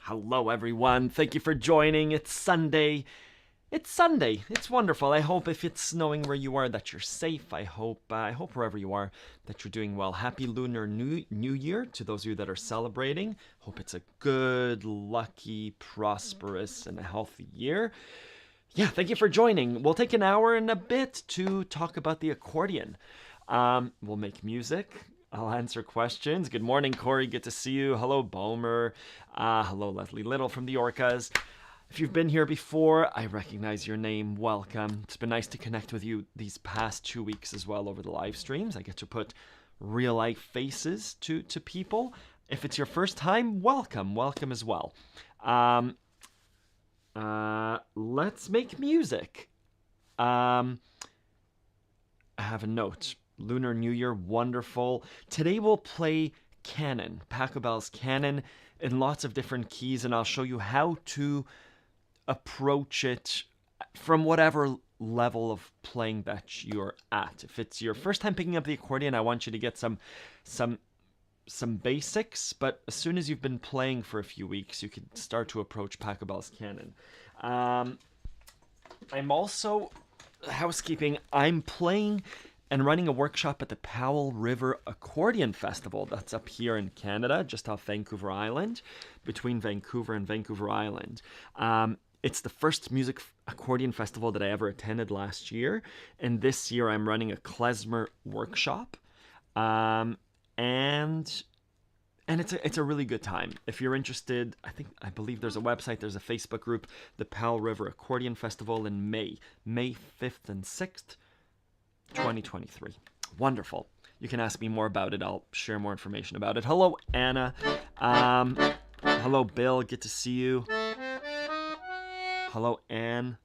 Hello, everyone. Thank you for joining. It's Sunday. It's Sunday. It's wonderful. I hope if it's snowing where you are that you're safe. I hope wherever you are that you're doing well. Happy Lunar New Year to those of you that are celebrating. Hope it's a good, lucky, prosperous, and a healthy year. Yeah, thank you for joining. We'll take an hour and a bit to talk about the accordion. We'll make music. I'll answer questions. Good morning, Corey. Good to see you. Hello, Bomer. Hello, Leslie Little from the Orcas. If you've been here before, I recognize your name. Welcome. It's been nice to connect with you these past 2 weeks as well over the live streams. I get to put real life faces to people. If it's your first time, welcome. Welcome as well. Let's make music. I have a note. Lunar New Year, wonderful. Today we'll play Canon, Pachelbel's Canon, in lots of different keys, and I'll show you how to approach it from whatever level of playing that you're at. If it's your first time picking up the accordion, I want you to get some basics, but as soon as you've been playing for a few weeks, you can start to approach Pachelbel's Canon. I'm also, housekeeping, I'm playing and running a workshop at the Powell River Accordion Festival. That's up here in Canada, just off Vancouver Island, between Vancouver and Vancouver Island. It's the first music accordion festival that I ever attended last year, and this year I'm running a Klezmer workshop, and it's a really good time. If you're interested, I believe there's a website, there's a Facebook group, the Powell River Accordion Festival in May 5th and 6th. 2023. Wonderful. You can ask me more about it. I'll share more information about it. Hello, Anna. Hello, Bill. Good to see you. Hello, Anne.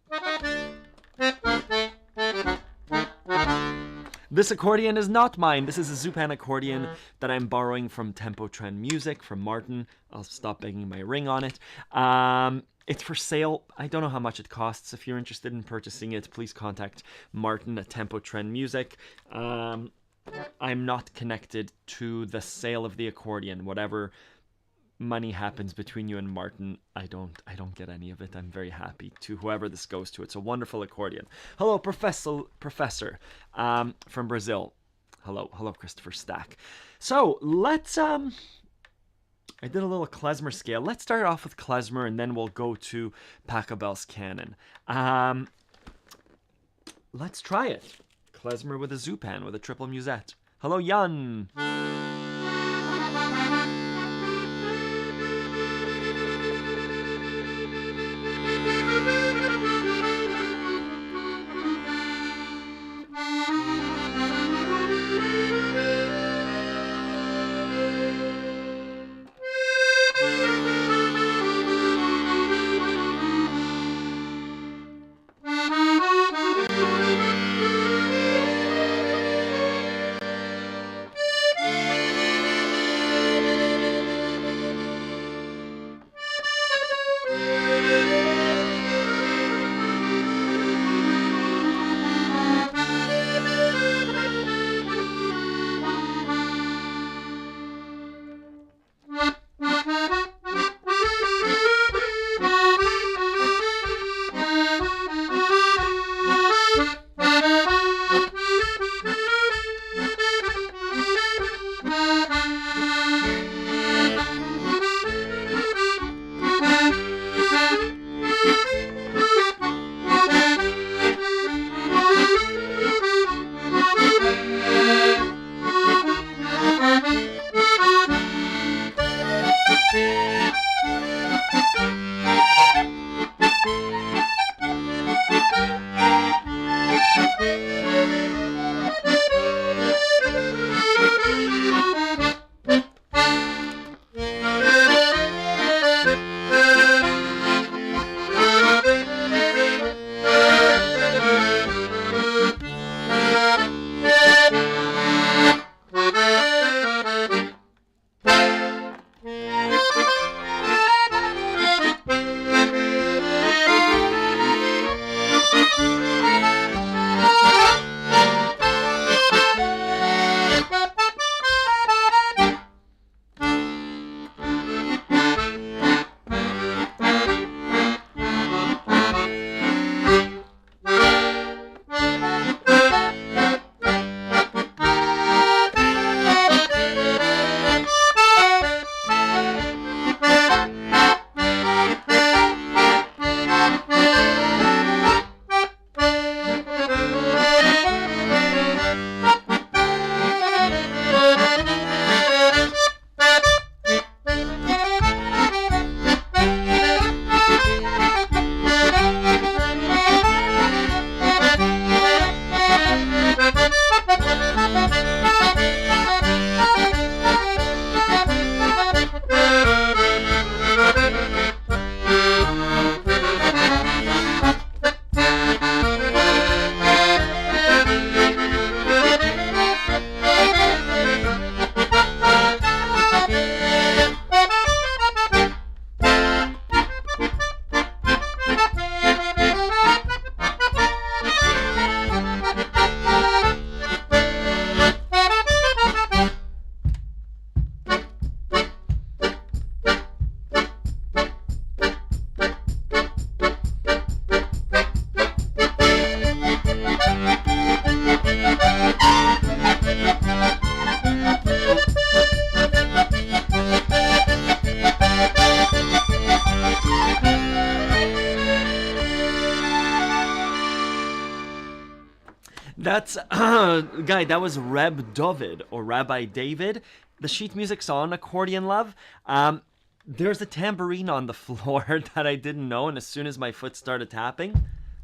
This accordion is not mine. This is a Zupan accordion that I'm borrowing from Tempo Trend Music from Martin. I'll stop banging my ring on it. It's for sale. I don't know how much it costs. If you're interested in purchasing it, please contact Martin at Tempo Trend Music. I'm not connected to the sale of the accordion. Whatever money happens between you and Martin, I don't get any of it. I'm very happy to whoever this goes to. It's a wonderful accordion. Hello, Professor from Brazil. Hello, Christopher Stack. So let's I did a little klezmer scale. Let's start off with klezmer, and then we'll go to Pachelbel's Canon. Let's try it. Klezmer with a Zupan, with a triple musette. Hello, Jan. Guy, that was Reb David, or Rabbi David. The sheet music's on Accordion Love. There's a tambourine on the floor that I didn't know, and as soon as my foot started tapping,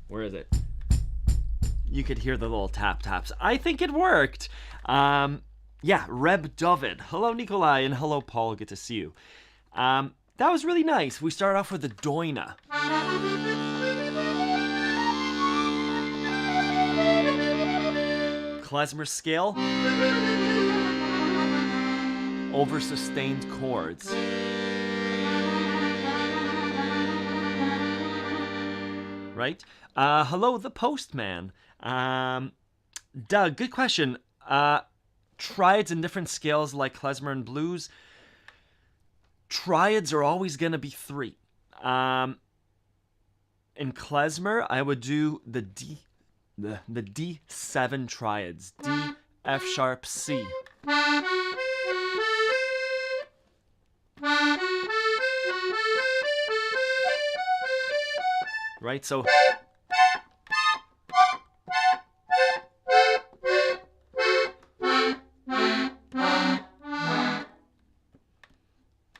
where is it? You could hear the little tap taps. I think it worked. Yeah, Reb David. Hello, Nikolai, and hello, Paul. Good to see you. That was really nice. We started off with the Doina. Klezmer scale. Over sustained chords. Right? Hello, the postman. Doug, good question. Triads in different scales like Klezmer and blues. Triads are always going to be 3. In Klezmer, I would do the D7 triads. D, F sharp, C. Right, so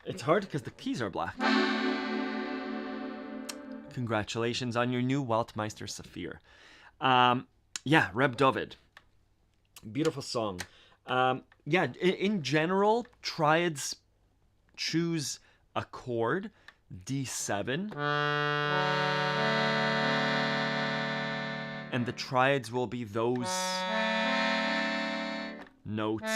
it's hard because the keys are black. Congratulations on your new Weltmeister Saphir. Yeah, Reb David. Beautiful song. Yeah, in general, triads choose a chord, D7. And the triads will be those notes.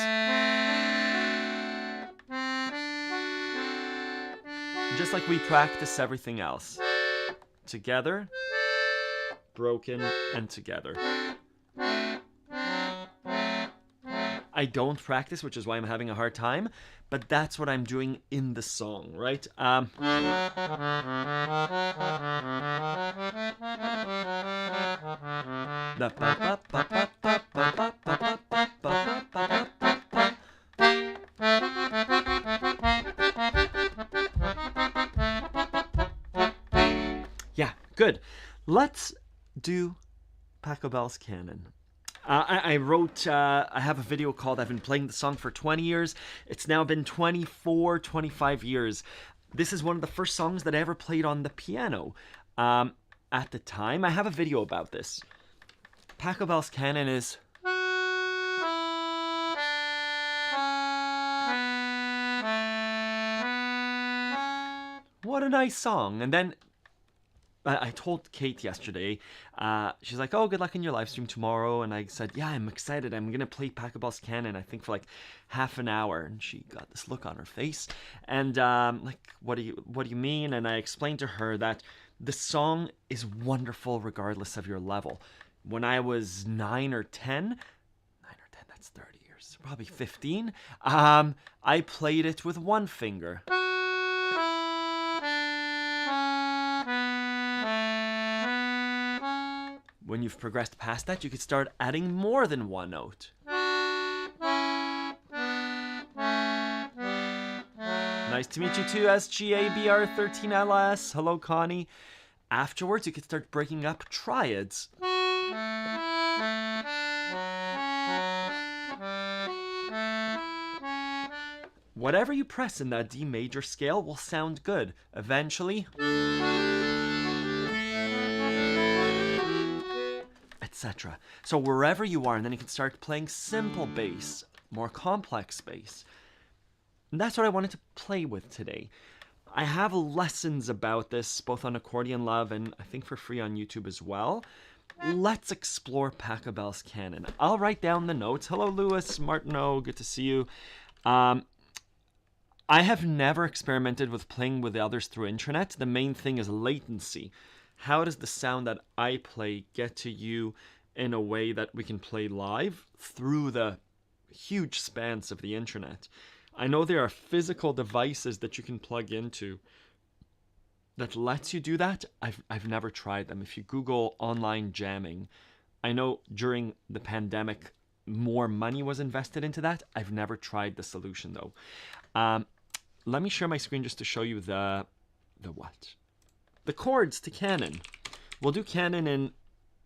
Just like we practice everything else. Together, broken, and together. I don't practice, which is why I'm having a hard time, but that's what I'm doing in the song, right? Yeah, good. Let's do Pachelbel's Canon. I wrote, I have a video called I've been playing the song for 20 years. It's now been 24, 25 years. This is one of the first songs that I ever played on the piano. At the time, I have a video about this. Pachelbel's Canon is... What a nice song. And then I told Kate yesterday, she's like, oh, good luck in your live stream tomorrow. And I said, yeah, I'm excited. I'm going to play Pachelbel's Canon, I think, for like half an hour. And she got this look on her face. And like, what do you mean? And I explained to her that the song is wonderful regardless of your level. When I was 9 or 10, that's 30 years, probably 15, I played it with one finger. When you've progressed past that, you could start adding more than one note. Nice to meet you too, SGABR13LS. Hello, Connie. Afterwards, you could start breaking up triads. Whatever you press in that D major scale will sound good. Eventually... etc. So wherever you are, and then you can start playing simple bass, more complex bass. And that's what I wanted to play with today. I have lessons about this, both on Accordion Love and I think for free on YouTube as well. Let's explore Pachelbel's Canon. I'll write down the notes. Hello, Lewis, Martineau, good to see you. I have never experimented with playing with the others through internet. The main thing is latency. How does the sound that I play get to you in a way that we can play live through the huge spans of the internet? I know there are physical devices that you can plug into that lets you do that. I've never tried them. If you Google online jamming, I know during the pandemic more money was invested into that. I've never tried the solution though. Let me share my screen just to show you the what? The chords to Canon. We'll do Canon in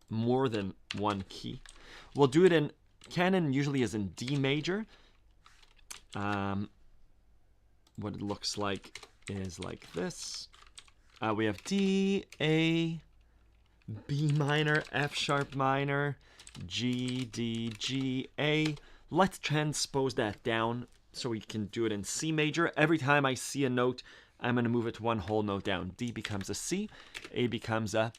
more than one key. We'll do it in Canon usually is in D major. What it looks like is like this. We have D, A, B minor, F sharp minor, G, D, G, A. Let's transpose that down so we can do it in C major. Every time I see a note, I'm going to move it one whole note down. D becomes a C, A becomes a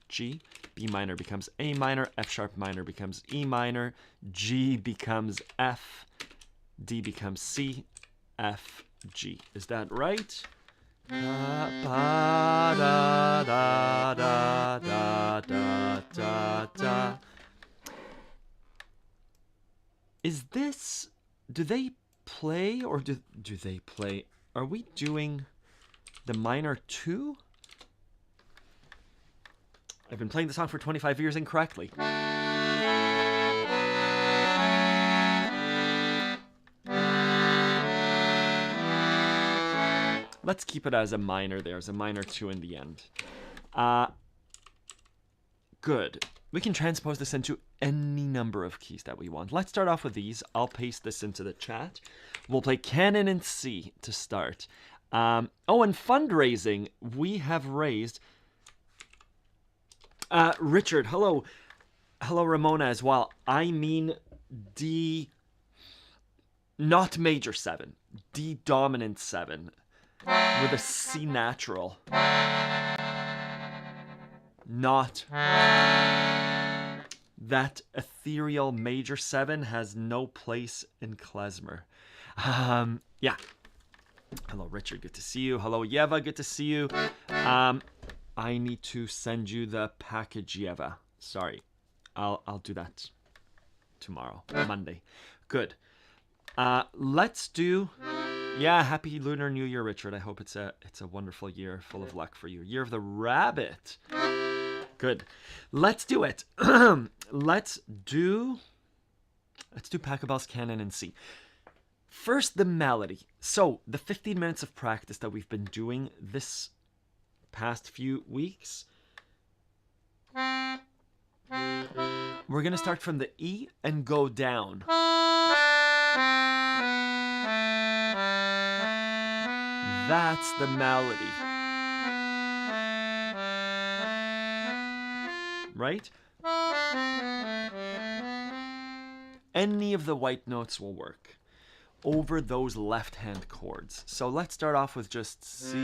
G, B minor becomes A minor, F sharp minor becomes E minor, G becomes F, D becomes C, F, G. Is that right? Da, ba, da, da, da, da, da, da, da. Is this... Do they play or do they play? Are we doing the minor 2? I've been playing the song for 25 years incorrectly. Let's keep it as a minor there, as a minor 2 in the end. Good. We can transpose this into any number of keys that we want. Let's start off with these. I'll paste this into the chat. We'll play Canon in C to start. Oh, and fundraising. We have raised... Richard, hello. Hello, Ramona, as well. I mean D... Not major 7. D dominant 7. With a C natural. Not... That ethereal major 7 has no place in Klezmer. Yeah. Hello, Richard. Good to see you. Hello, Yeva. Good to see you. I need to send you the package, Yeva. Sorry. I'll do that tomorrow, Monday. Good. Let's do... Yeah, happy Lunar New Year, Richard. I hope it's a wonderful year full of luck for you. Year of the Rabbit. Good. Let's do it. Let's do Pachelbel's Canon in C. First, the melody. So, the 15 minutes of practice that we've been doing this past few weeks, we're going to start from the E and go down. That's the melody. Right? Any of the white notes will work over those left-hand chords. So let's start off with just C,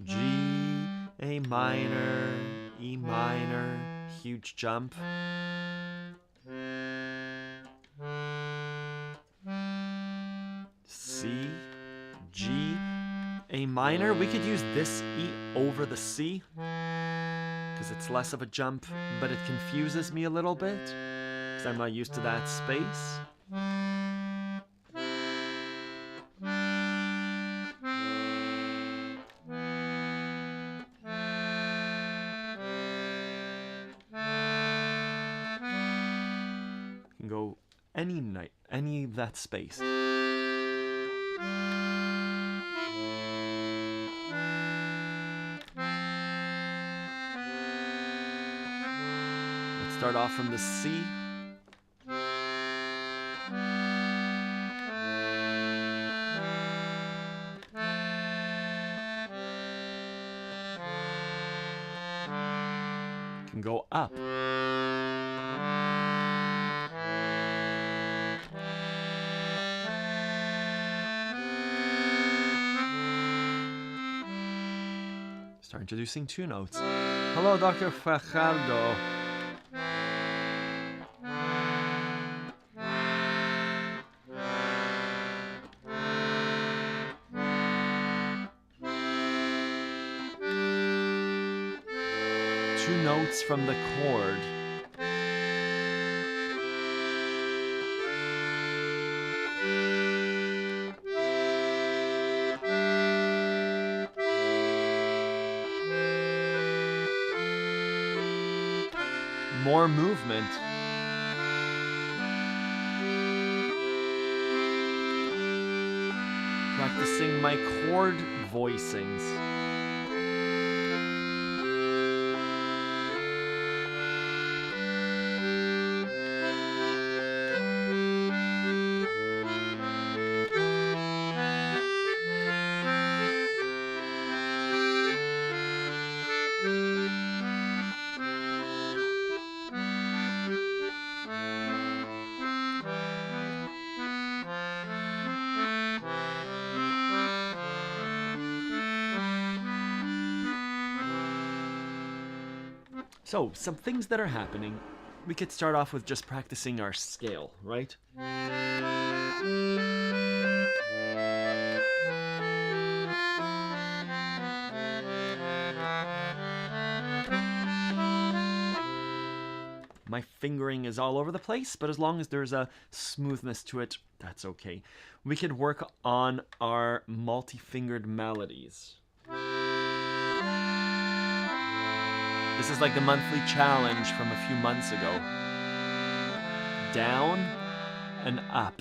G, A minor, E minor, huge jump. C, G, A minor. We could use this E over the C because it's less of a jump, but it confuses me a little bit because I'm not used to that space. Can go any of that space. Let's start off from the C. Can go up. Start introducing two notes. Hello, Dr. Fajardo. Two notes from the chord. More movement. Practicing my chord voicings. So, some things that are happening. We could start off with just practicing our scale, right? My fingering is all over the place, but as long as there's a smoothness to it, that's okay. We could work on our multi-fingered melodies. This is like the monthly challenge from a few months ago. Down and up.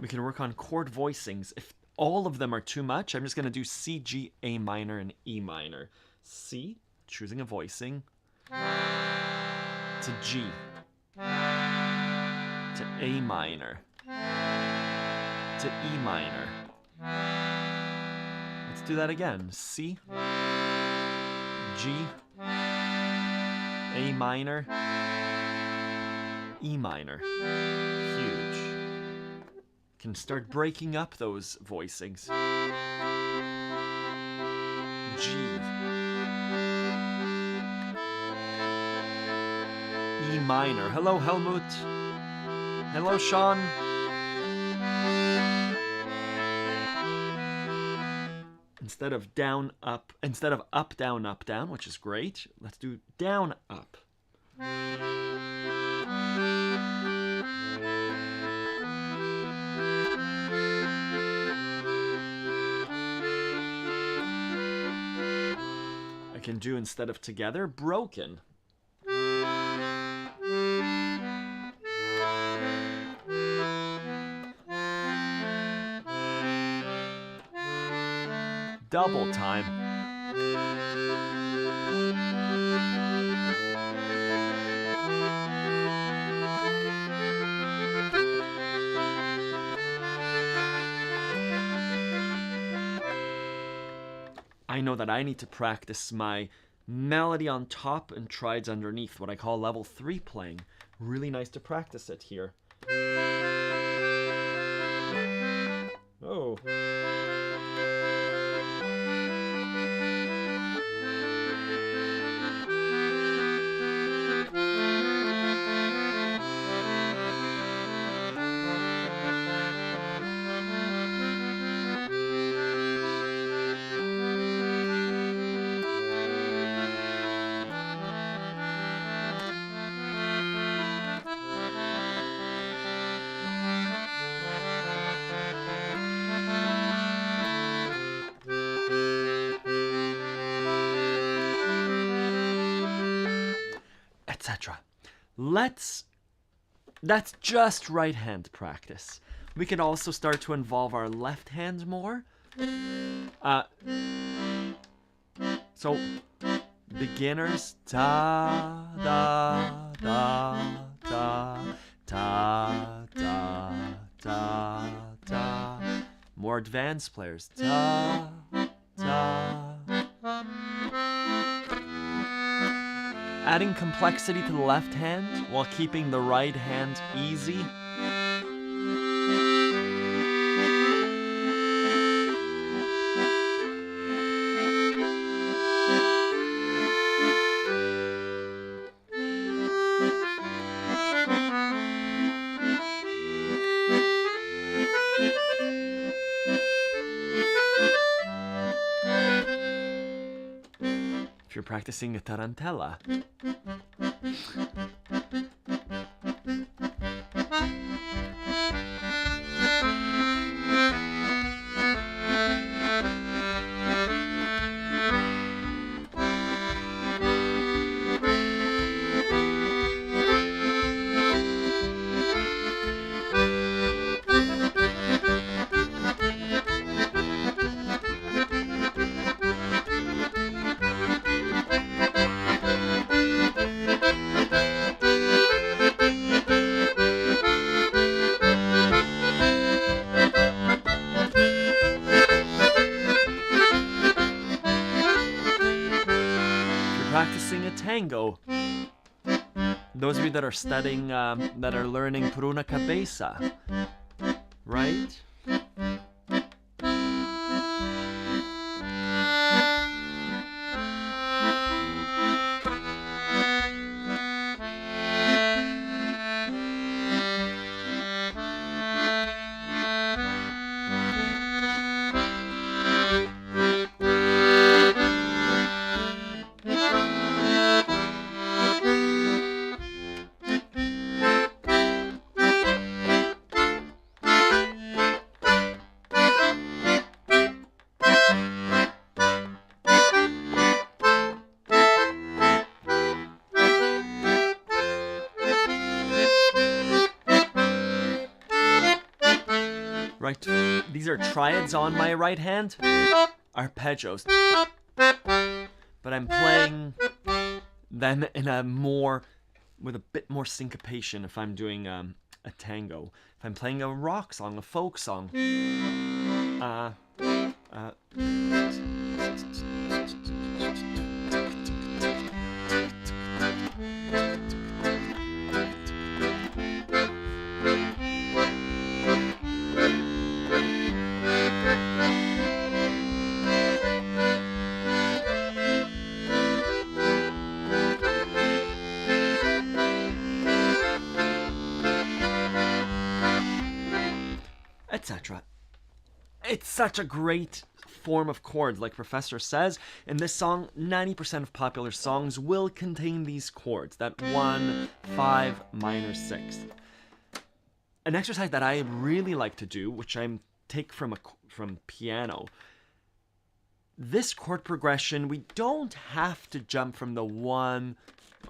We can work on chord voicings. If all of them are too much, I'm just going to do C, G, A minor, and E minor. C, choosing a voicing, to G, to A minor, to E minor. Let's do that again. C, G, A minor, E minor. Huge. Can start breaking up those voicings. G, E minor. Hello, Helmut. Hello, Sean. Instead of down, up, instead of up, down, which is great, let's do down, up. I can do, instead of together, broken. Double time. I know that I need to practice my melody on top and triads underneath, what I call level 3 playing. Really nice to practice it here. Oh. Etc. That's just right hand practice. We can also start to involve our left hand more. So beginners, ta da da da ta da da da. More advanced players, ta ta. Adding complexity to the left hand while keeping the right hand easy. If you're practicing a tarantella. Practicing a tango. Those of you that are studying, that are learning por una cabeza, right? Right, these are triads on my right hand, arpeggios, but I'm playing them in a more, with a bit more syncopation if I'm doing a tango. If I'm playing a rock song, a folk song, etc. It's such a great form of chords, like Professor says. In this song, 90% of popular songs will contain these chords, that 1, 5, minor 6. An exercise that I really like to do, which I take from piano, this chord progression, we don't have to jump from the 1,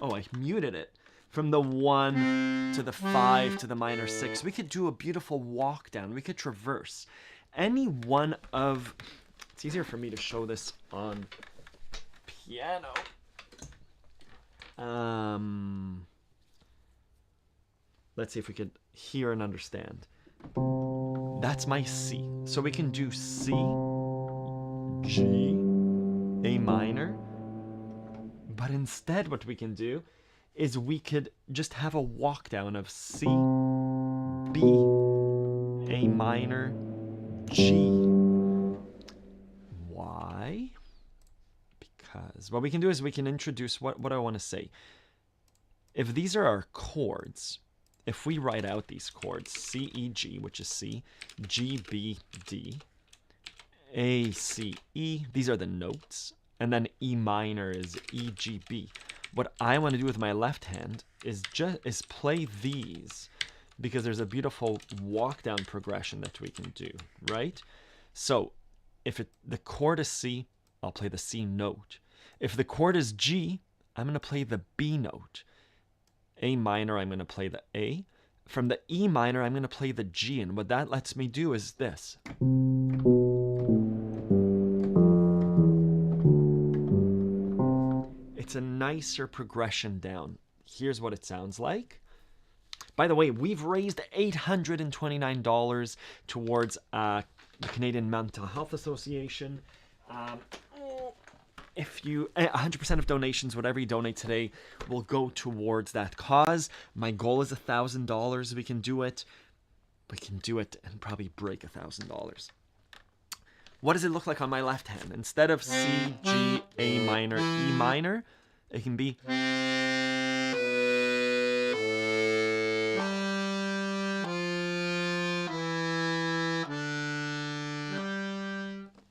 oh, I muted it, from the 1 to the 5 to the minor 6. We could do a beautiful walk down. We could traverse. Any one of... It's easier for me to show this on piano. Let's see if we could hear and understand. That's my C. So we can do C, G, A minor. But instead what we can do is we could just have a walk down of C, B, A minor, G. Why? Because what we can do is we can introduce what I want to say. If these are our chords, if we write out these chords, C, E, G, which is C, G, B, D, A, C, E, these are the notes, and then E minor is E, G, B. What I want to do with my left hand is play these, because there's a beautiful walk down progression that we can do, right? So if the chord is C, I'll play the C note. If the chord is G, I'm going to play the B note. A minor, I'm going to play the A. From the E minor, I'm going to play the G, and what that lets me do is this. It's a nicer progression down. Here's what it sounds like. By the way, we've raised $829 towards the Canadian Mental Health Association. If you 100% of donations, whatever you donate today, will go towards that cause. My goal is $1,000. We can do it. We can do it and probably break $1,000. What does it look like on my left hand? Instead of C, G, A minor, E minor, it can be...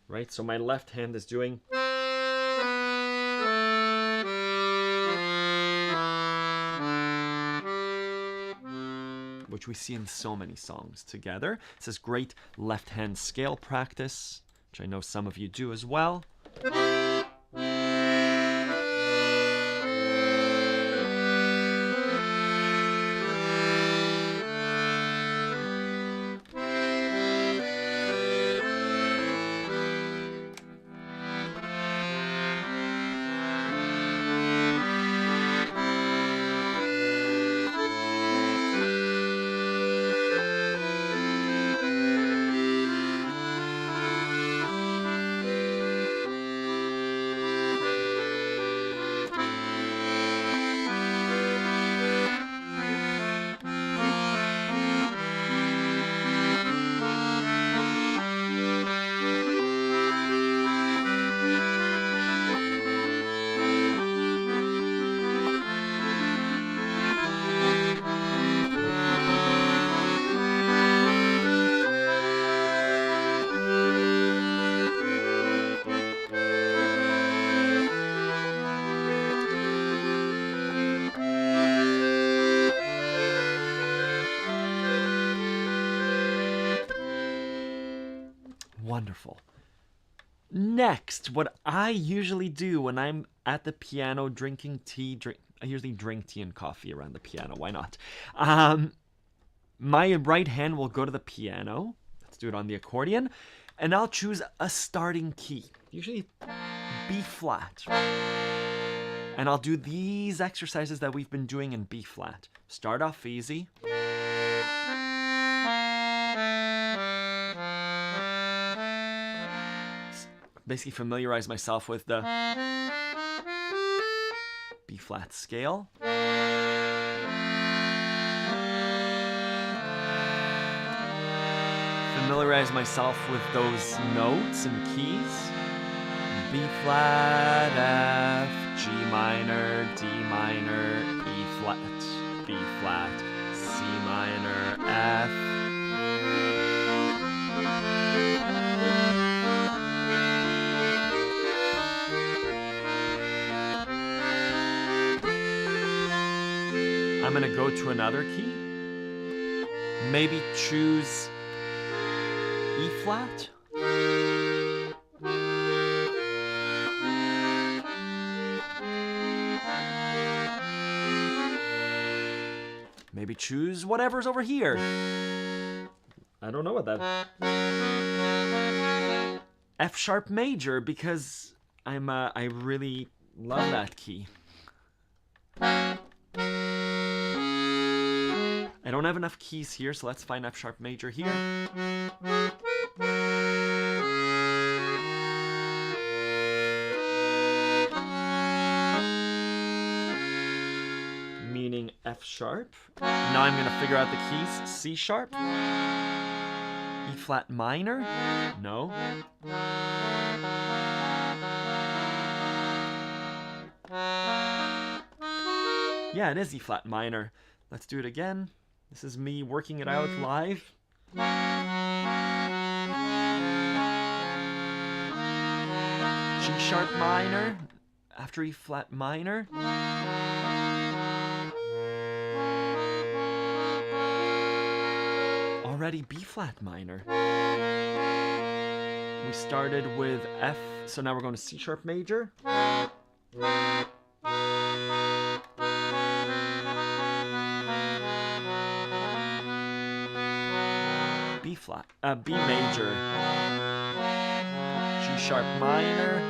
Right? So my left hand is doing... which we see in so many songs together. It's this great left hand scale practice, which I know some of you do as well. Wonderful. Next, what I usually do when I'm at the piano drinking tea, I usually drink tea and coffee around the piano. Why not? My right hand will go to the piano. Let's do it on the accordion. And I'll choose a starting key, usually B flat. And I'll do these exercises that we've been doing in B flat. Start off easy. Basically familiarize myself with the B flat scale. Familiarize myself with those notes and keys. B flat, F, G minor, D minor, E flat, B flat, C minor, F. I'm gonna go to another key. Maybe choose E flat. Maybe choose whatever's over here. I don't know what that. F sharp major, because I really love that key. I don't have enough keys here, so let's find F sharp major here. Meaning F sharp. Now I'm going to figure out the keys. C sharp. E flat minor. No. Yeah, it is E flat minor. Let's do it again. This is me working it out live. G sharp minor after E flat minor. Already B flat minor. We started with F, so now we're going to C sharp major. B flat, B major, G sharp minor,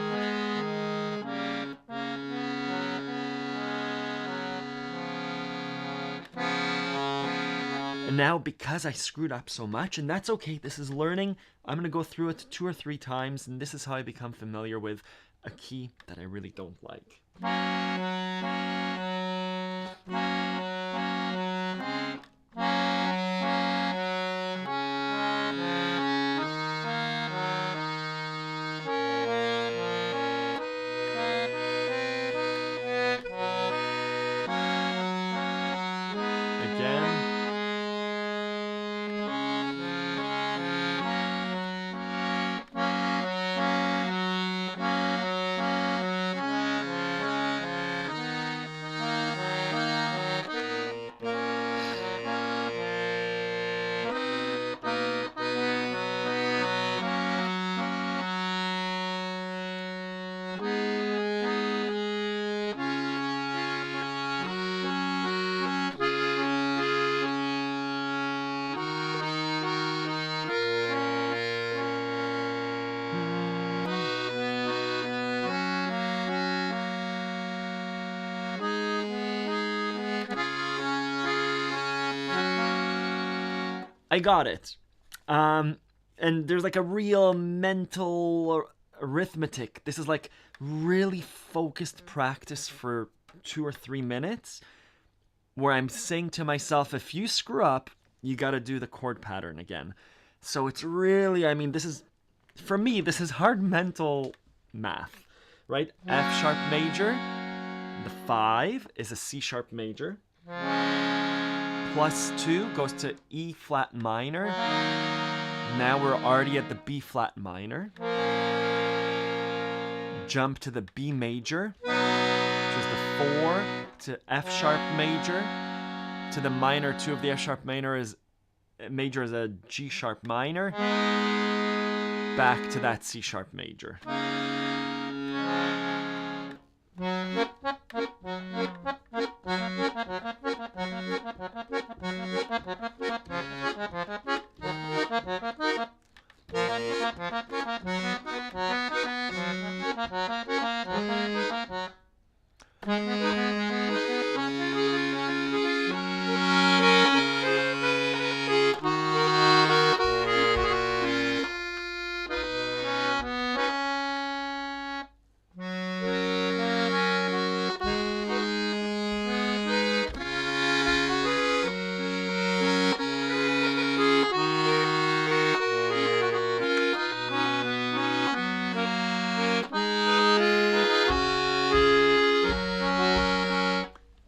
and now because I screwed up so much, and that's okay, this is learning, I'm going to go through it 2 or 3 times, and this is how I become familiar with a key that I really don't like. I got it. And there's like a real mental arithmetic. This is like really focused practice for 2 or 3 minutes where I'm saying to myself, if you screw up, you got to do the chord pattern again. So it's really, I mean, this is, for me, this is hard mental math, right? F sharp major, the 5 is a C sharp major. Plus 2 goes to E flat minor. Now we're already at the B flat minor. Jump to the B major, which is the 4, to F sharp major, to the minor 2 of the F sharp major is a G sharp minor. back to that C sharp major.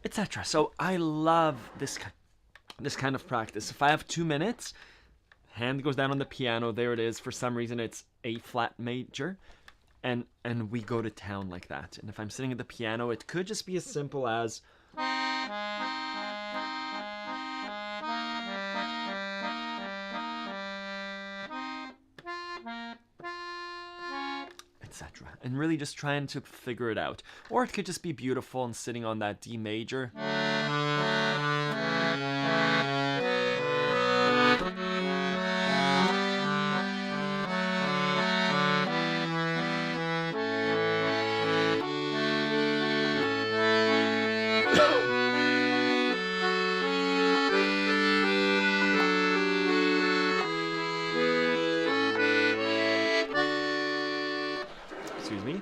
Etc. So I love this kind of practice. If I have 2 minutes, hand goes down on the piano, there it is. For some reason it's A flat major, and we go to town like that. And if I'm sitting at the piano, it could just be as simple as etc. And really just trying to figure it out. Or it could just be beautiful and sitting on that D major. Excuse me.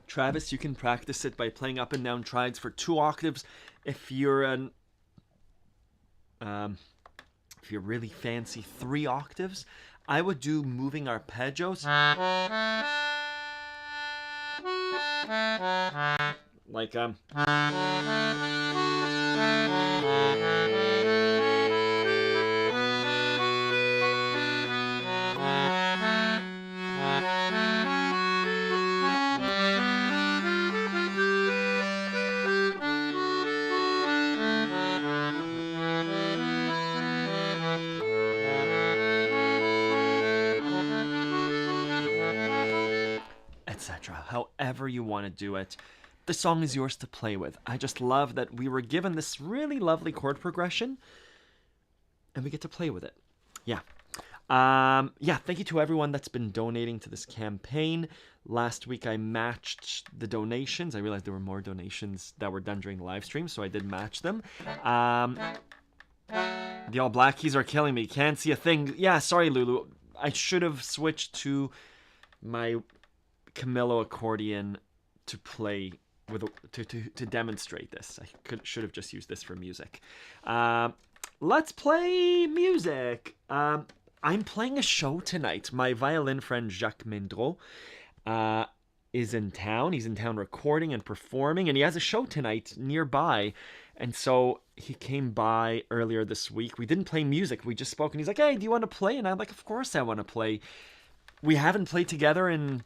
Travis, you can practice it by playing up and down triads for 2 octaves. If you're if you're really fancy, 3 octaves. I would do moving arpeggios. Like etc. However you want to do it. The song is yours to play with. I just love that we were given this really lovely chord progression and we get to play with it. Yeah. Yeah, thank you to everyone that's been donating to this campaign. Last week I matched the donations. I realized there were more donations that were done during the live stream, so I did match them. The all black keys are killing me. Can't see a thing. Yeah, sorry, Lulu. I should have switched to my Camillo accordion to play with to demonstrate this. I should have just used this for music. Let's play music. I'm playing a show tonight. My violin friend Jacques Mendreau is in town. He's in town recording and performing, and he has a show tonight nearby. And so he came by earlier this week. We didn't play music. We just spoke, and he's like, "Hey, do you want to play?" And I'm like, "Of course I want to play." We haven't played together in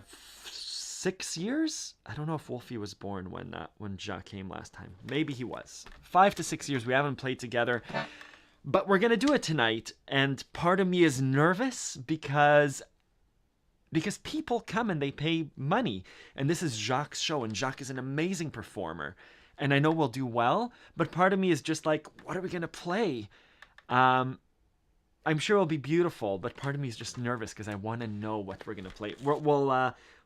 6 years. I don't know if Wolfie was born when Jacques came last time. Maybe he was. 5 to 6 years we haven't played together. But we're gonna do it tonight, and part of me is nervous because people come and they pay money, and this is Jacques' show, and Jacques is an amazing performer, and I know we'll do well. But part of me is just like, what are we gonna play? I'm sure it'll be beautiful, but part of me is just nervous because I want to know what we're gonna play.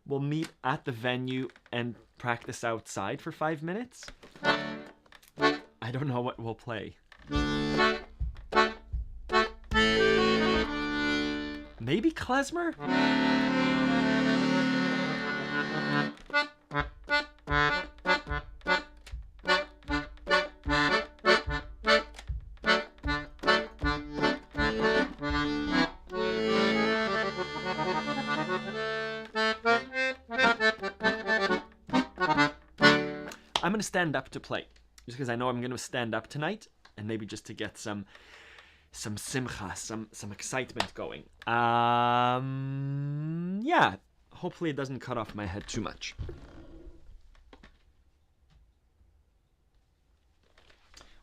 We'll meet at the venue and practice outside for 5 minutes. I don't know what we'll play. Maybe Klezmer? I'm going to stand up to play, just because I know I'm going to stand up tonight, and maybe just to get some simcha, some excitement going. Yeah, hopefully it doesn't cut off my head too much.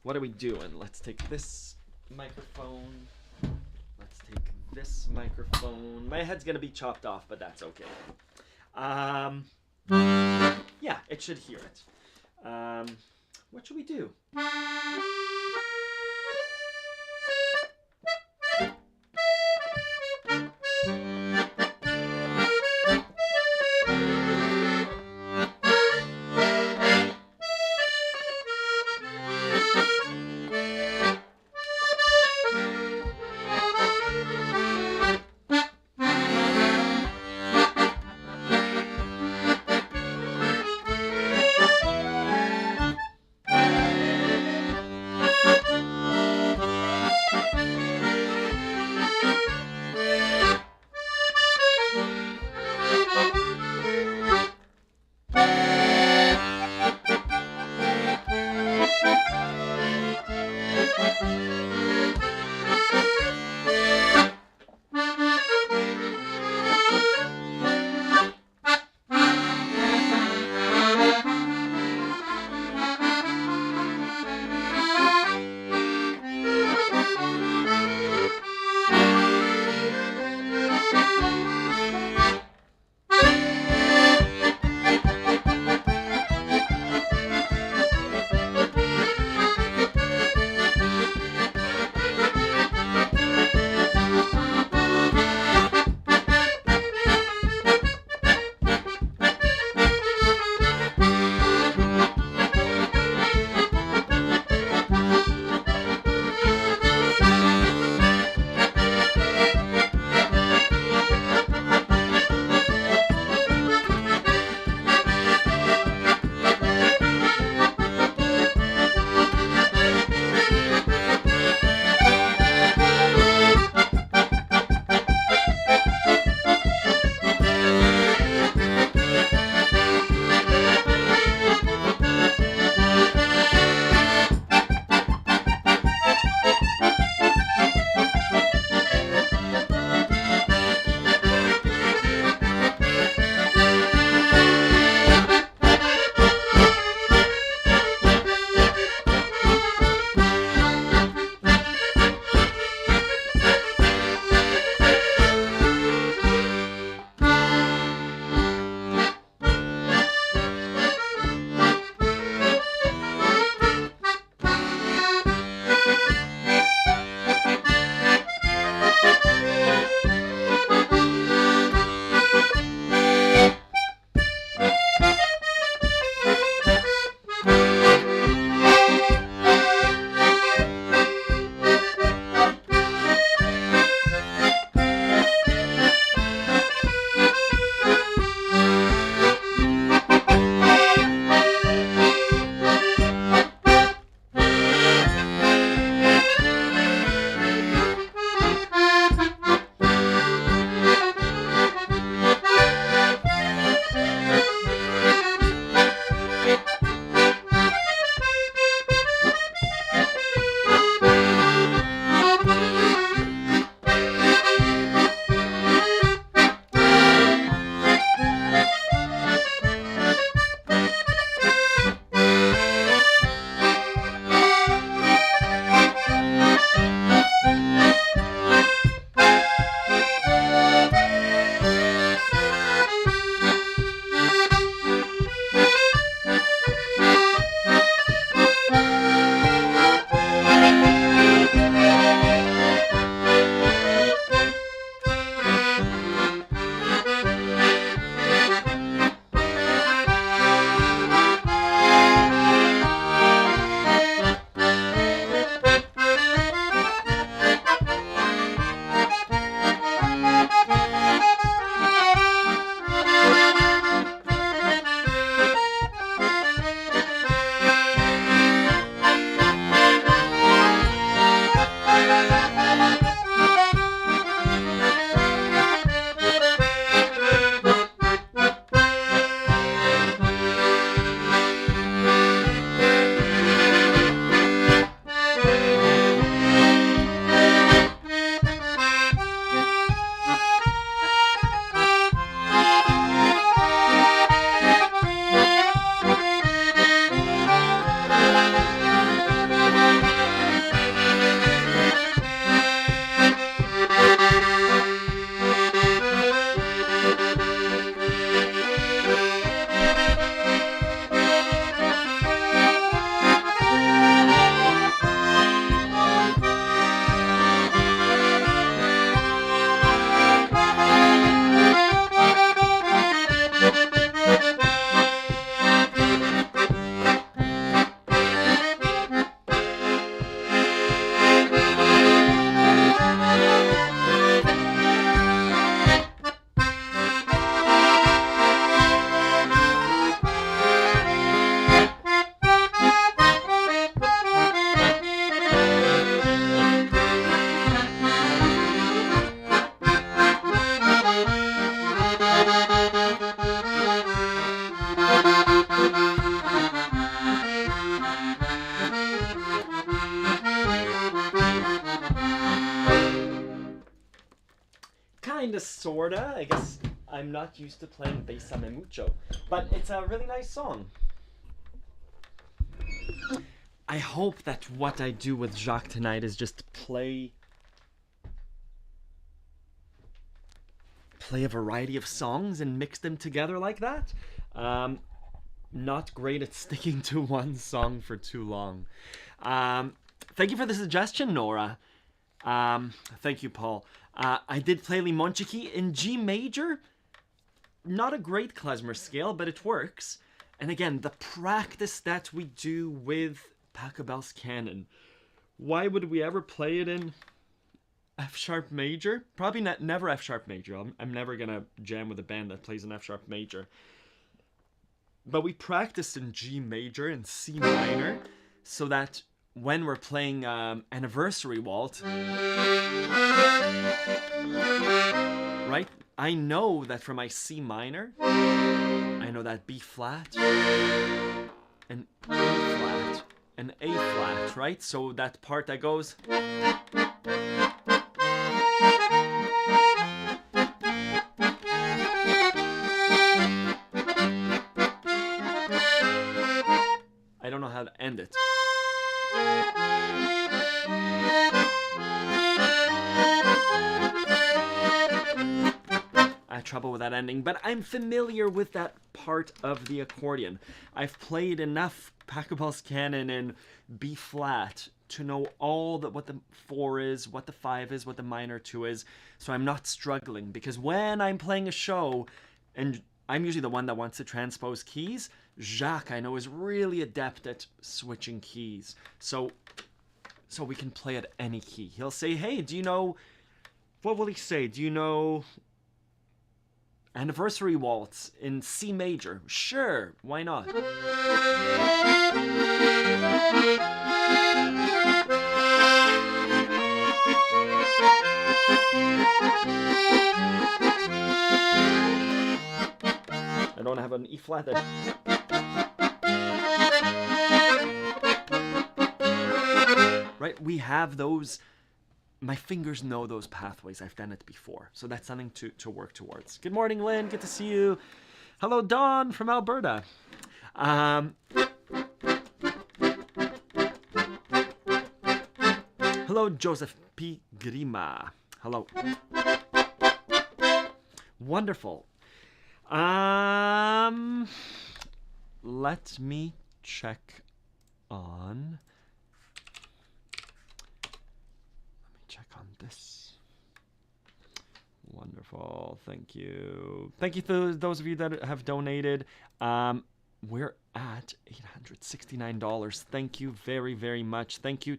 What are we doing? Let's take this microphone. Let's take this microphone. My head's gonna be chopped off, but that's okay. Yeah, it should hear it. What should we do? Kinda, sorta. I guess I'm not used to playing Bésame Mucho. But it's a really nice song. I hope that what I do with Jacques tonight is just play a variety of songs and mix them together like that. Not great at sticking to one song for too long. Thank you for the suggestion, Nora. Thank you, Paul. I did play Limonchiki in G major. Not a great klezmer scale, but it works. And again, the practice that we do with Pachelbel's Canon. Why would we ever play it in F sharp major? Probably never F sharp major. I'm never gonna jam with a band that plays an F sharp major. But we practice in G major and C minor so that when we're playing Anniversary Waltz, right? I know that for my C minor, I know that B flat and E flat and A flat, right? So that part that goes, I don't know how to end it. I have trouble with that ending, but I'm familiar with that part of the accordion. I've played enough Pachelbel's Canon in B flat to know all that what the 4 is, what the 5 is, what the minor 2 is, so I'm not struggling, because when I'm playing a show, and I'm usually the one that wants to transpose keys, Jacques, I know, is really adept at switching keys. So we can play at any key. He'll say, hey, do you know... What will he say? Do you know... Anniversary Waltz in C major? Sure, why not? I don't have an E flat there. Right, we have those, my fingers know those pathways, I've done it before, so that's something to work towards. Good morning, Lynn, good to see you. Hello, Dawn from Alberta. Hello, Joseph P. Grima. Hello. Wonderful. Let me check on... this. Wonderful. Thank you. Thank you to those of you that have donated. We're at $869. Thank you very, very much. Thank you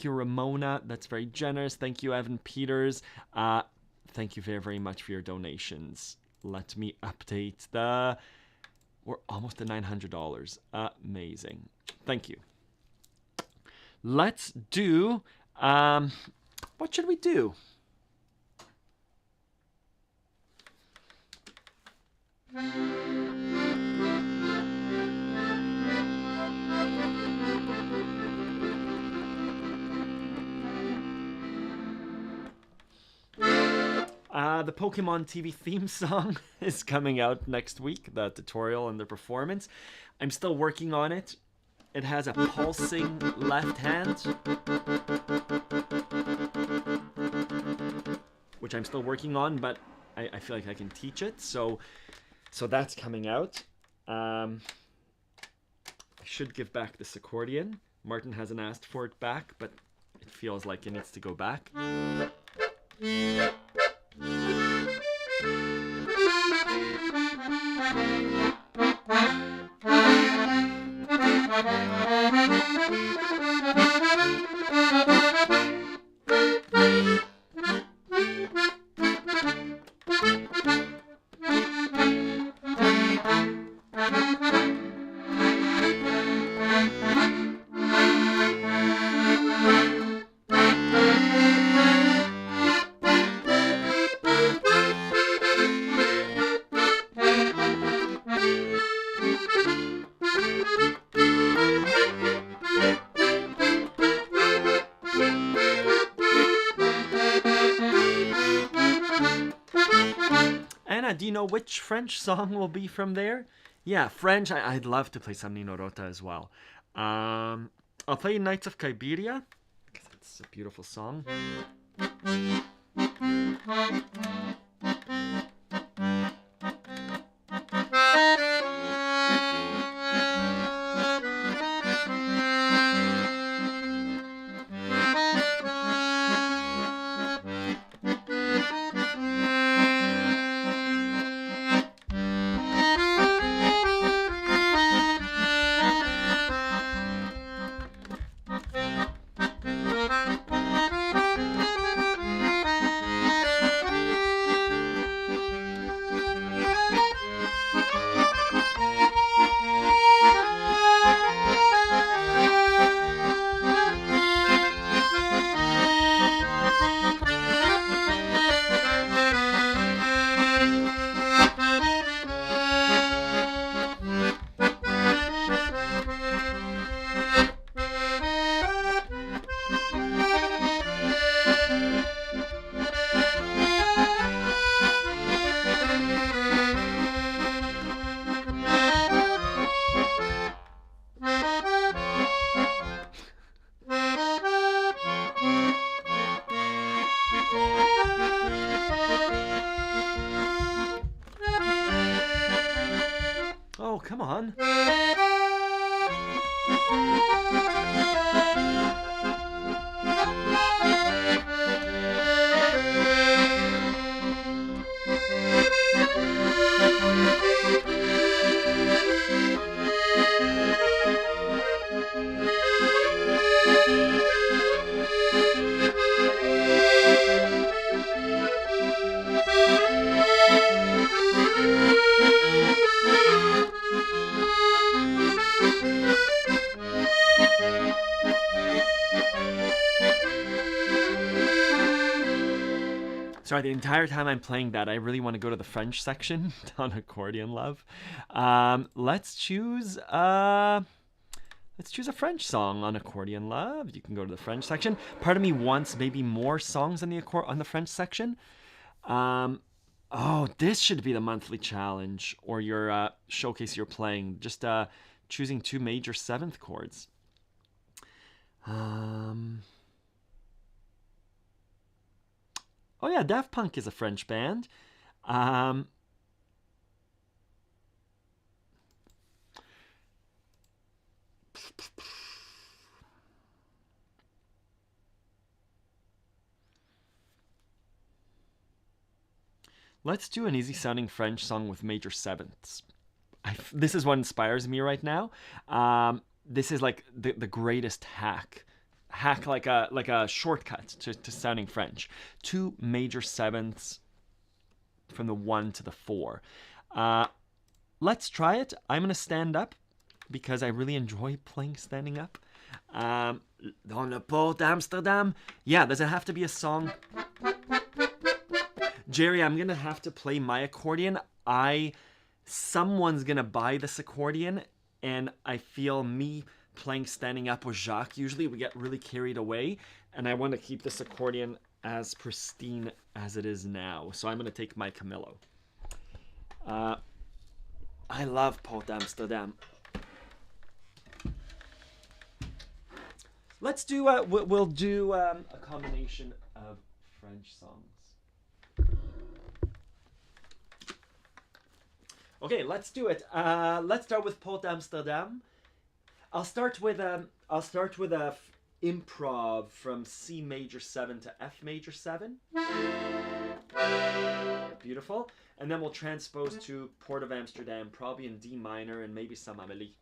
Ramona. That's very generous. Thank you, Evan Peters. Thank you very, very much for your donations. Let me update we're almost at $900. Amazing. Thank you. Let's do... what should we do? The Pokemon TV theme song is coming out next week, the tutorial and the performance. I'm still working on it. It has a pulsing left hand, which I'm still working on, but I feel like I can teach it. So that's coming out. I should give back this accordion. Martin hasn't asked for it back, but it feels like it needs to go back. do you know which French song will be from there? Yeah, French. I'd love to play some Nino Rota as well. I'll play Nights of Kaibiria, because it's a beautiful song. Oh, come on. Sorry, the entire time I'm playing that, I really want to go to the French section on Accordion Love. Let's choose a French song on Accordion Love. You can go to the French section. Part of me wants maybe more songs on the French section. Oh, this should be the monthly challenge or your showcase you're playing. Just choosing 2 major 7th chords. Oh yeah, Daft Punk is a French band. Let's do an easy sounding French song with major 7ths. This is what inspires me right now. This is like the greatest hack like a shortcut to sounding French. 2 major 7ths from the 1 to the 4. Let's try it. I'm gonna stand up because I really enjoy playing standing up. Dans le port d'Amsterdam. Yeah, does it have to be a song? Jerry, I'm gonna have to play my accordion. Someone's gonna buy this accordion, and I feel me playing standing up with Jacques, usually we get really carried away, and I want to keep this accordion as pristine as it is now. So I'm going to take my Camillo. I love Port d'Amsterdam. Let's do we'll do a combination of French songs. Okay, let's do it. Let's start with Port d'Amsterdam. I'll start with a improv from C major 7 to F major 7. Beautiful. And then we'll transpose to Port of Amsterdam, probably in D minor and maybe some Amélie.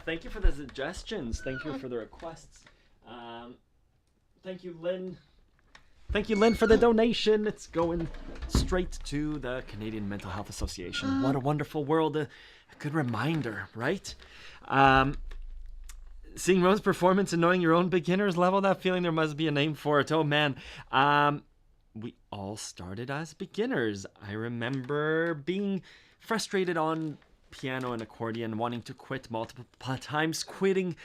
Thank you for the suggestions. Thank you for the requests. Thank you, Lynn. Thank you, Lynn, for the donation. It's going straight to the Canadian Mental Health Association. What a wonderful world. A good reminder, right? Seeing Rome's performance and knowing your own beginner's level, that feeling there must be a name for it. Oh man, we all started as beginners. I remember being frustrated on piano and accordion, wanting to quit multiple times, quitting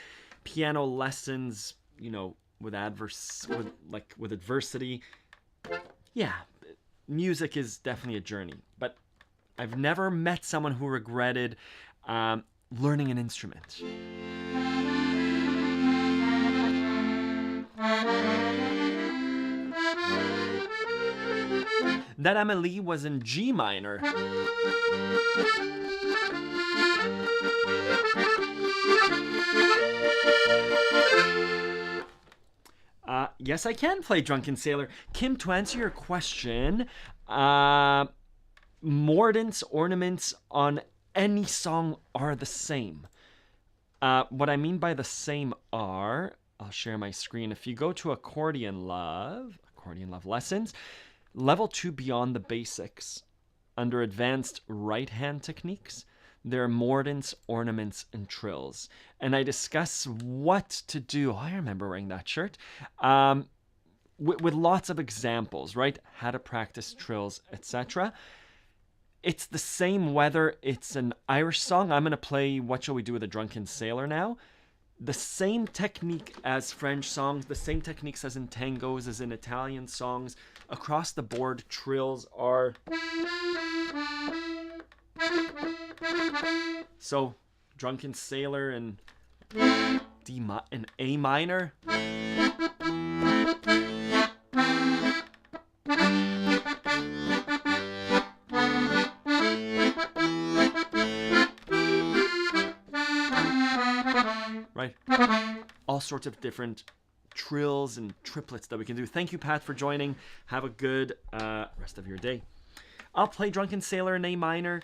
piano lessons, you know, with adversity. Yeah, music is definitely a journey, but I've never met someone who regretted learning an instrument. That Amélie was in G minor. Yes, I can play Drunken Sailor. Kim, to answer your question, mordents, ornaments on any song are the same. What I mean by the same are, I'll share my screen. If you go to Accordion Love lessons, level 2 beyond the basics, under advanced right hand techniques, there are mordents, ornaments, and trills. And I discuss what to do. Oh, I remember wearing that shirt. With lots of examples, right? How to practice trills, etc. It's the same whether it's an Irish song. I'm going to play What Shall We Do with a Drunken Sailor now. The same technique as French songs, the same techniques as in tangos, as in Italian songs. Across the board, trills are... So, Drunken Sailor and A minor. Right? All sorts of different trills and triplets that we can do. Thank you, Pat, for joining. Have a good rest of your day. I'll play Drunken Sailor in A minor.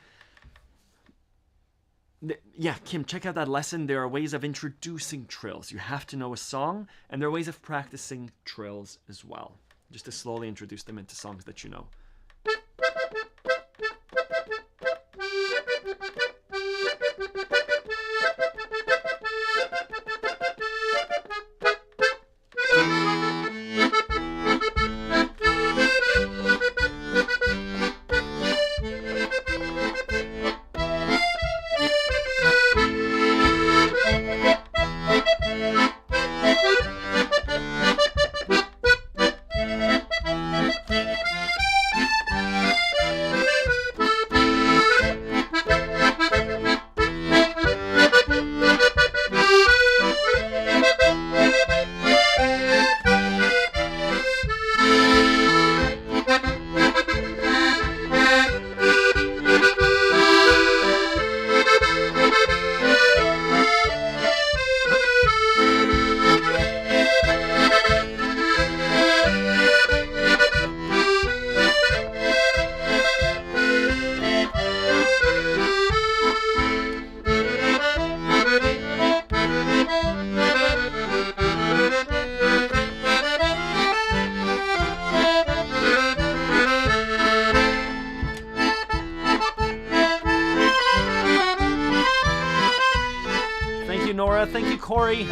Yeah, Kim, check out that lesson. There are ways of introducing trills. You have to know a song, and there are ways of practicing trills as well, just to slowly introduce them into songs that you know. Thank you, Corey.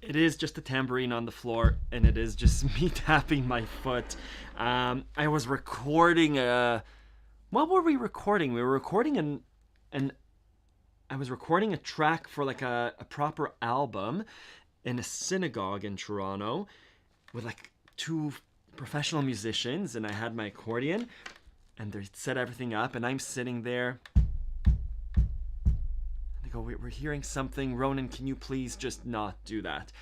It is just a tambourine on the floor, and it is just me tapping my foot. I was recording what were we recording? We were recording I was recording a track for like a proper album in a synagogue in Toronto with like 2 professional musicians, and I had my accordion, and they set everything up, and I'm sitting there. Go, we're hearing something. Ronan, can you please just not do that?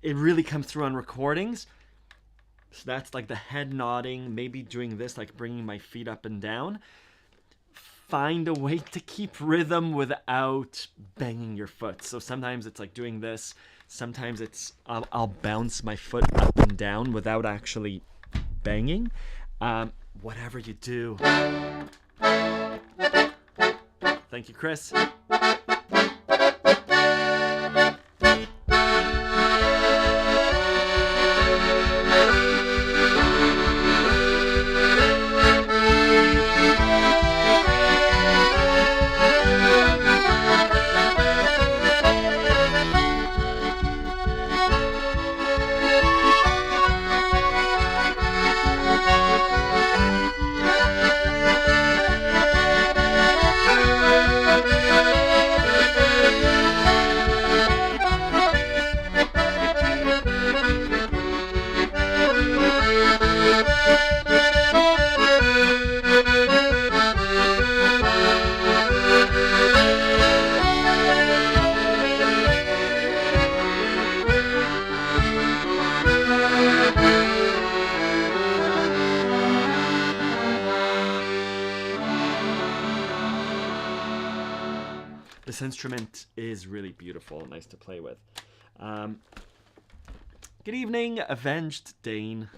It really comes through on recordings. So that's like the head nodding, maybe doing this, like bringing my feet up and down. Find a way to keep rhythm without banging your foot. So sometimes it's like doing this. Sometimes it's I'll bounce my foot up and down without actually banging. Whatever you do. Thank you, Chris. This instrument is really beautiful and nice to play with. Good evening, Avenged Dane.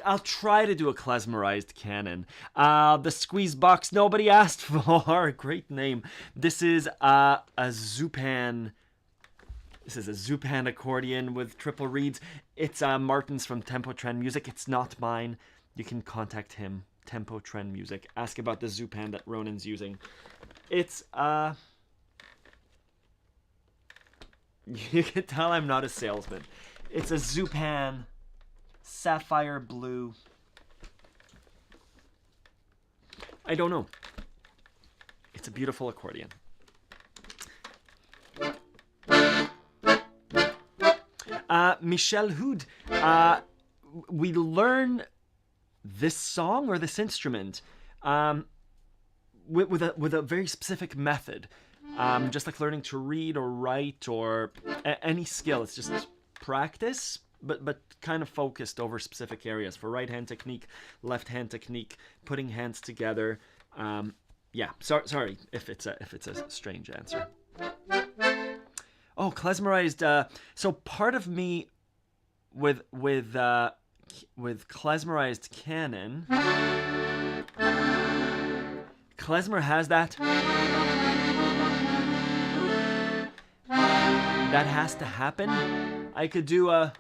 I'll try to do a klezmerized Canon. The squeeze box nobody asked for. Great name. This is a Zupan. This is a Zupan accordion with triple reeds. It's Martin's from Tempo Trend Music. It's not mine. you can contact him, Tempo Trend Music. Ask about the Zupan that Ronan's using. It's, you can tell I'm not a salesman. It's a Zupan sapphire blue. I don't know. It's a beautiful accordion. Michelle Hood, we learn this song or this instrument with a very specific method, just like learning to read or write or any skill. It's just practice, but kind of focused over specific areas. For right hand technique, left hand technique, putting hands together. Yeah, sorry if it's a strange answer. Oh, klezmerized. So part of me with klezmerized Canon, Klezmer has that. That has to happen. I could do a.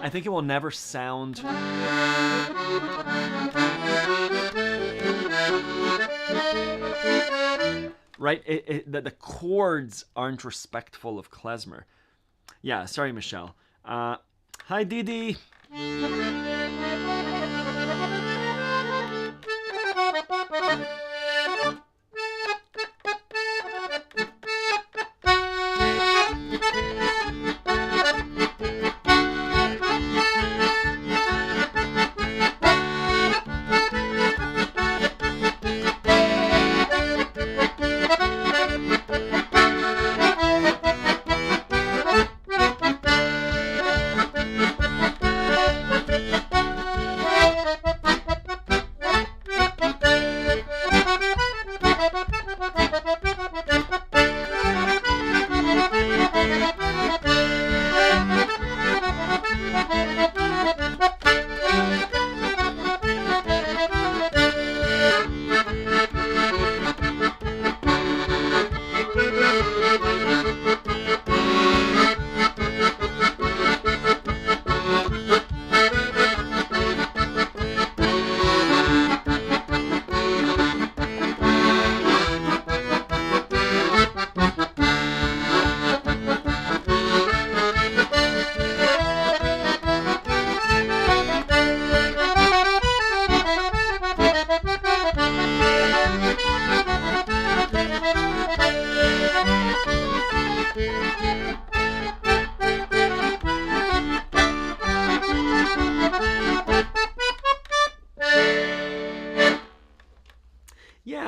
I think it will never sound. Right? The chords aren't respectful of Klezmer. Yeah, sorry, Michelle. Hi, Didi.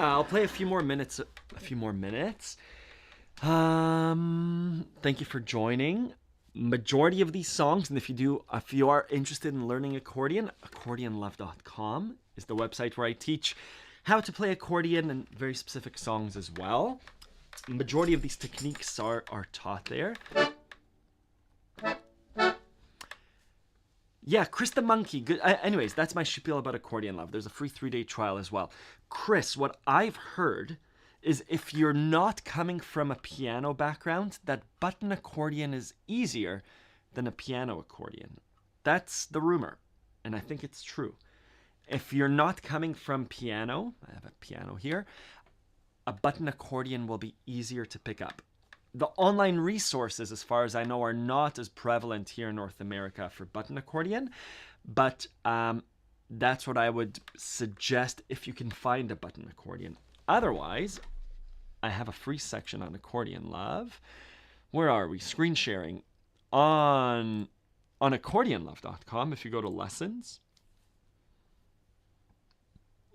I'll play a few more minutes. Thank you for joining. Majority of these songs, and if you are interested in learning accordion, accordionlove.com is the website where I teach how to play accordion and very specific songs as well. Majority of these techniques are taught there. Yeah, Chris the Monkey. Good. Anyways, that's my spiel about Accordion Love. There's a free 3-day trial as well. Chris, what I've heard is if you're not coming from a piano background, that button accordion is easier than a piano accordion. That's the rumor, and I think it's true. If you're not coming from piano, I have a piano here, a button accordion will be easier to pick up. The online resources, as far as I know, are not as prevalent here in North America for button accordion, but that's what I would suggest if you can find a button accordion. Otherwise, I have a free section on Accordion Love. Where are we? Screen sharing on accordionlove.com. If you go to lessons,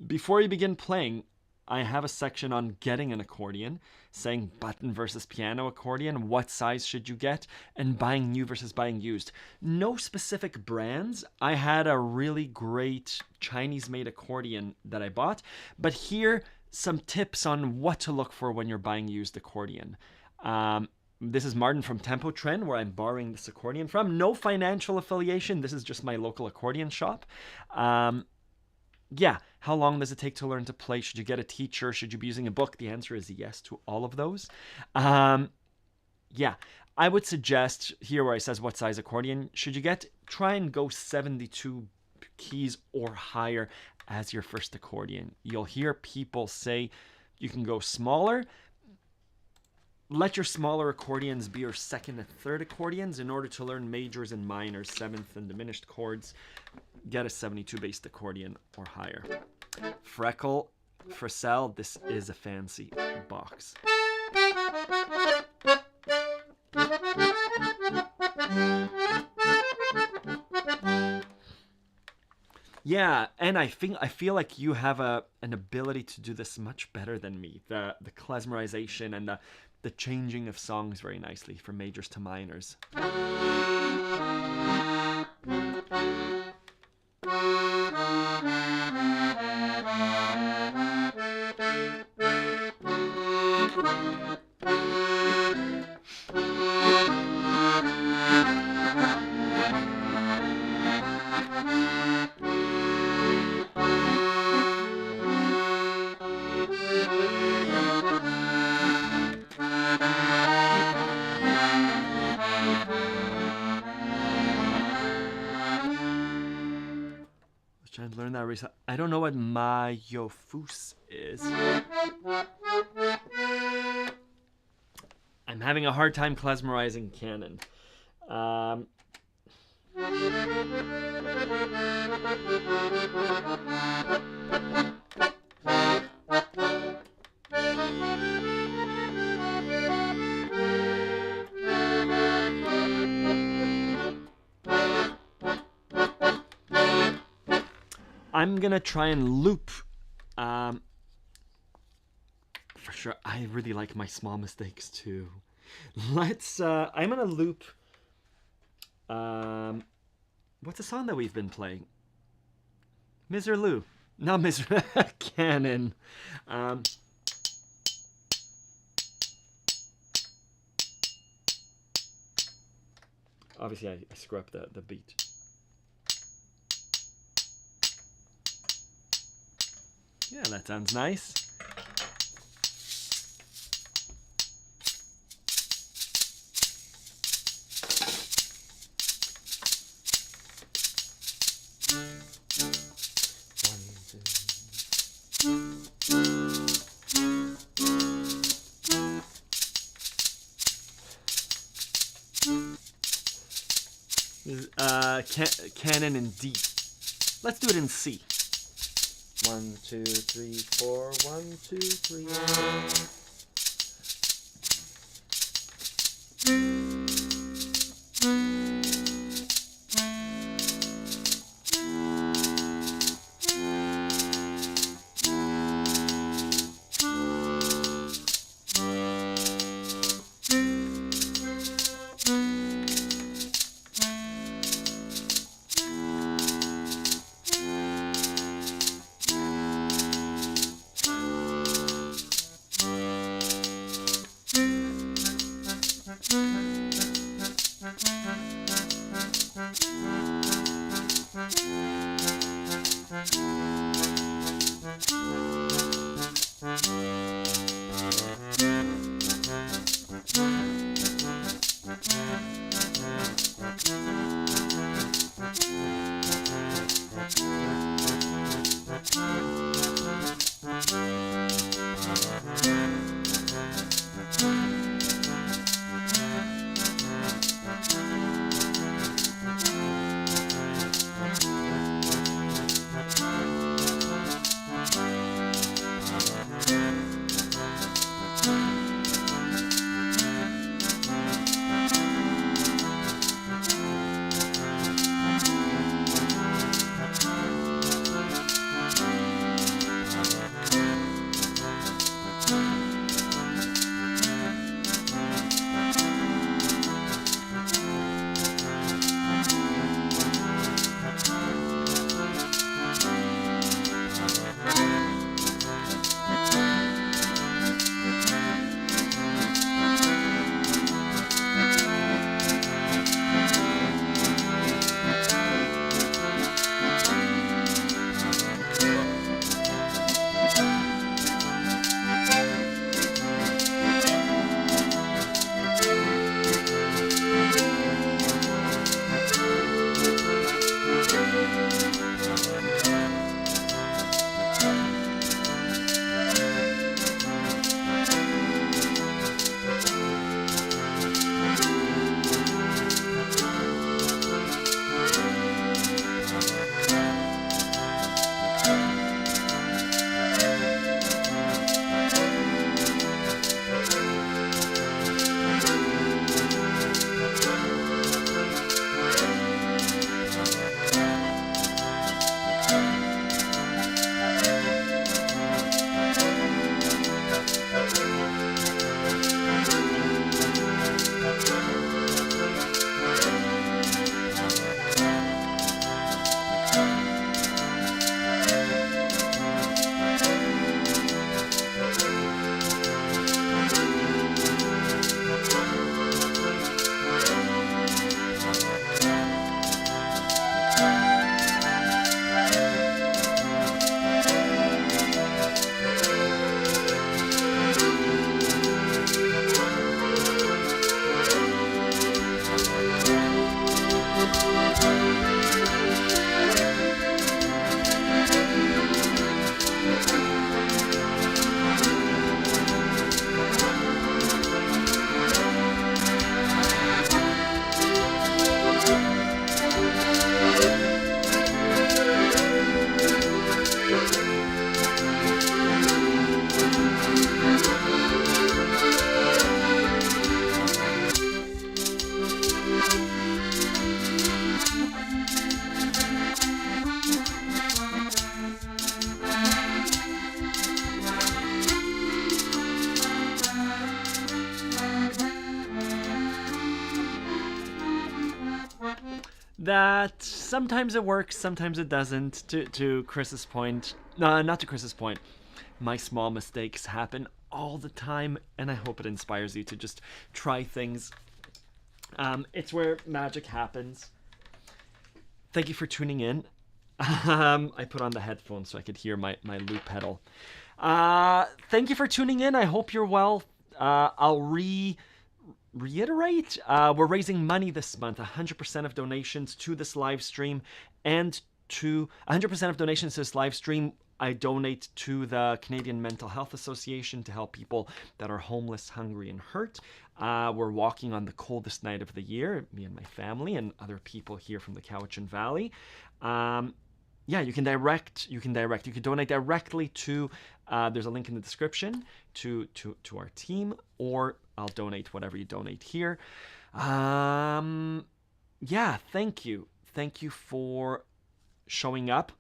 before you begin playing, I have a section on getting an accordion, saying button versus piano accordion, what size should you get, and buying new versus buying used. No specific brands. I had a really great Chinese-made accordion that I bought, but here, some tips on what to look for when you're buying used accordion. This is Martin from Tempo Trend, where I'm borrowing this accordion from. No financial affiliation. This is just my local accordion shop. Yeah, how long does it take to learn to play? Should you get a teacher? Should you be using a book? The answer is yes to all of those. Yeah, I would suggest here where it says what size accordion should you get, try and go 72 keys or higher as your first accordion. You'll hear people say you can go smaller. Let your smaller accordions be your second and third accordions. In order to learn majors and minors, seventh and diminished chords, get a 72 based accordion or higher. Frecel, this is a fancy box. Yeah, and I feel like you have an ability to do this much better than me. The klezmerization and the changing of songs very nicely from majors to minors. Trying to learn that recently. I don't know what Mayofus is. I'm having a hard time klezmerizing Canon. I'm gonna try and loop. For sure, I really like my small mistakes too. Let's. I'm gonna loop. What's a song that we've been playing? Miserlou, not Miser. Canon. Obviously, I screw up the beat. Yeah, that sounds nice. Canon in D. Let's do it in C. 1, 2, 3, 4. 1, 2, 3. that sometimes it works, sometimes it doesn't. To Chris's point, no, not to Chris's point. My small mistakes happen all the time, and I hope it inspires you to just try things. It's where magic happens. Thank you for tuning in. I put on the headphones so I could hear my loop pedal. Thank you for tuning in. I hope you're well. I'll reiterate, we're raising money this month. 100% of donations to this live stream, and to 100% of donations to this live stream, I donate to the Canadian Mental Health Association to help people that are homeless, hungry, and hurt. We're walking on the coldest night of the year, me and my family and other people here from the Cowichan Valley. Yeah, you can donate directly to, there's a link in the description to our team, or I'll donate whatever you donate here. Yeah, thank you for showing up.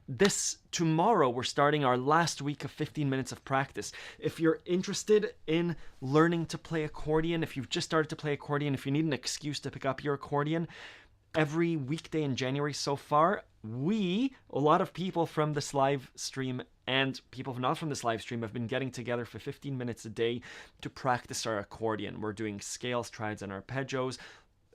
Tomorrow we're starting our last week of 15 minutes of practice. If you're interested in learning to play accordion, if you've just started to play accordion, if you need an excuse to pick up your accordion, every weekday in January so far, a lot of people from this live stream and people not from this live stream have been getting together for 15 minutes a day to practice our accordion. We're doing scales, triads, and arpeggios,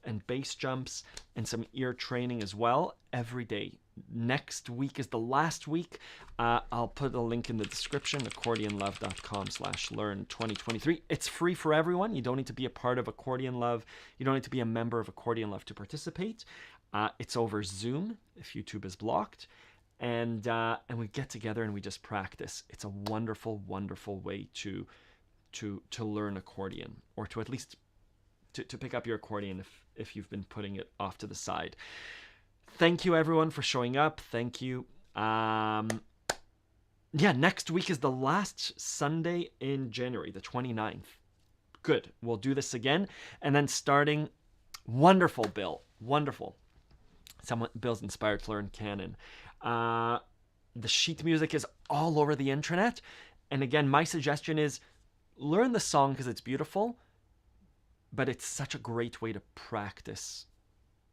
and bass jumps, and some ear training as well every day. Next week is the last week. I'll put a link in the description, accordionlove.com/learn2023. It's free for everyone. You don't need to be a part of Accordion Love. You don't need to be a member of Accordion Love to participate. It's over Zoom if YouTube is blocked. And we get together and we just practice. It's a wonderful, wonderful way to learn accordion, or to at least to pick up your accordion if you've been putting it off to the side. Thank you everyone for showing up. Thank you. Yeah, next week is the last Sunday in January, the 29th. Good. We'll do this again. And then starting, wonderful, Bill. Wonderful. Bill's inspired to learn Canon. The sheet music is all over the internet. And again, my suggestion is learn the song because it's beautiful, but it's such a great way to practice,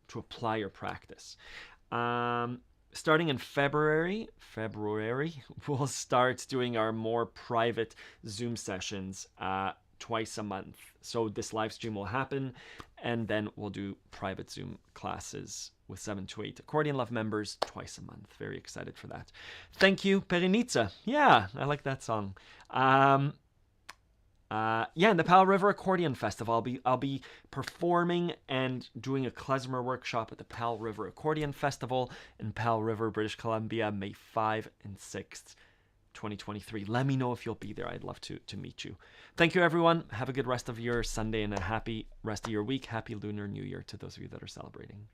to apply your practice. Starting in February, we'll start doing our more private Zoom sessions twice a month. So this live stream will happen, and then we'll do private Zoom classes with 7 to 8 Accordion Love members twice a month. Very excited for that. Thank you, Perenica. Yeah, I like that song. Yeah, in the Powell River Accordion Festival, I'll be performing and doing a klezmer workshop at the Powell River Accordion Festival in Powell River, British Columbia, May 5 and 6th, 2023. Let me know if you'll be there. I'd love to meet you. Thank you, everyone. Have a good rest of your Sunday and a happy rest of your week. Happy Lunar New Year to those of you that are celebrating.